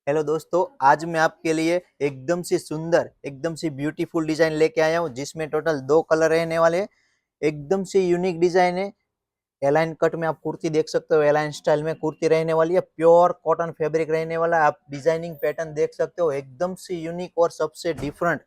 Hello दोस्तों, आज मैं आपके लिए एकदम से सुंदर, एकदम से ब्यूटीफुल डिजाइन लेके आया हूँ जिसमें टोटल 2 कलर रहने वाले हैं। एकदम से यूनिक डिजाइन है। एलाइन कट में आप कुर्ती देख सकते हो, एलाइन स्टाइल में कुर्ती रहने वाली है। प्योर कॉटन फैब्रिक रहने वाला है। आप डिजाइनिंग पैटर्न देख सकते हो, एकदम से यूनिक और सबसे डिफरेंट।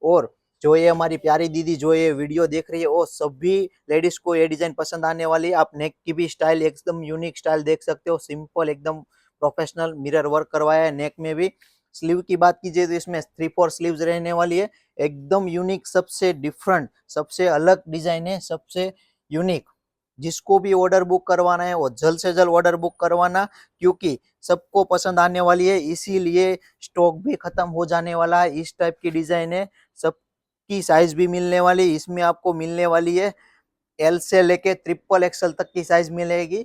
और जो ये हमारी प्यारी दीदी जो ये वीडियो देख रही है, वो सभी लेडीज को ये डिजाइन पसंद आने वाली है। आप नेक की भी स्टाइल एकदम यूनिक स्टाइल देख सकते हो, सिंपल एकदम प्रोफेशनल मिरर वर्क करवाया है नेक में भी। स्लीव की बात कीजिए तो इसमें 3/4 स्लीव्स रहने वाली है। एकदम यूनिक, सबसे डिफरेंट, सबसे अलग डिजाइन है, सबसे यूनिक। जिसको भी ऑर्डर बुक करवाना है वो जल्द से जल्द ऑर्डर बुक करवाना, क्योंकि सबको पसंद आने वाली है, इसीलिए स्टॉक भी खत्म हो जाने वाला है। इस टाइप की डिजाइन है, सबकी साइज भी मिलने वाली है। इसमें आपको मिलने वाली है एल से लेके ट्रिपल एक्सएल तक की साइज मिलेगी।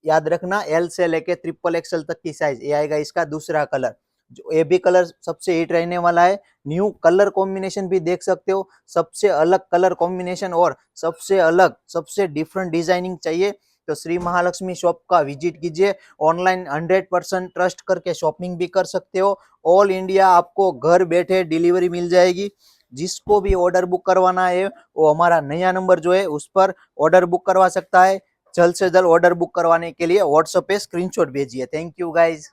याद रखना, एल से लेके ट्रिपल एक्सएल तक की साइज। ये आएगा इसका दूसरा कलर, जो ये भी कलर सबसे हिट रहने वाला है। न्यू कलर कॉम्बिनेशन भी देख सकते हो, सबसे अलग कलर कॉम्बिनेशन और सबसे अलग, सबसे डिफरेंट डिजाइनिंग चाहिए तो श्री महालक्ष्मी शॉप का विजिट कीजिए। ऑनलाइन 100% ट्रस्ट करके शॉपिंग भी कर सकते हो। ऑल इंडिया आपको घर बैठे डिलीवरी मिल जाएगी। जिसको भी ऑर्डर बुक करवाना है वो हमारा नया नंबर जो है उस पर ऑर्डर बुक करवा सकता है। जल्द से जल्द ऑर्डर बुक करवाने के लिए व्हाट्सएप पे स्क्रीनशॉट भेजिए। Thank you guys.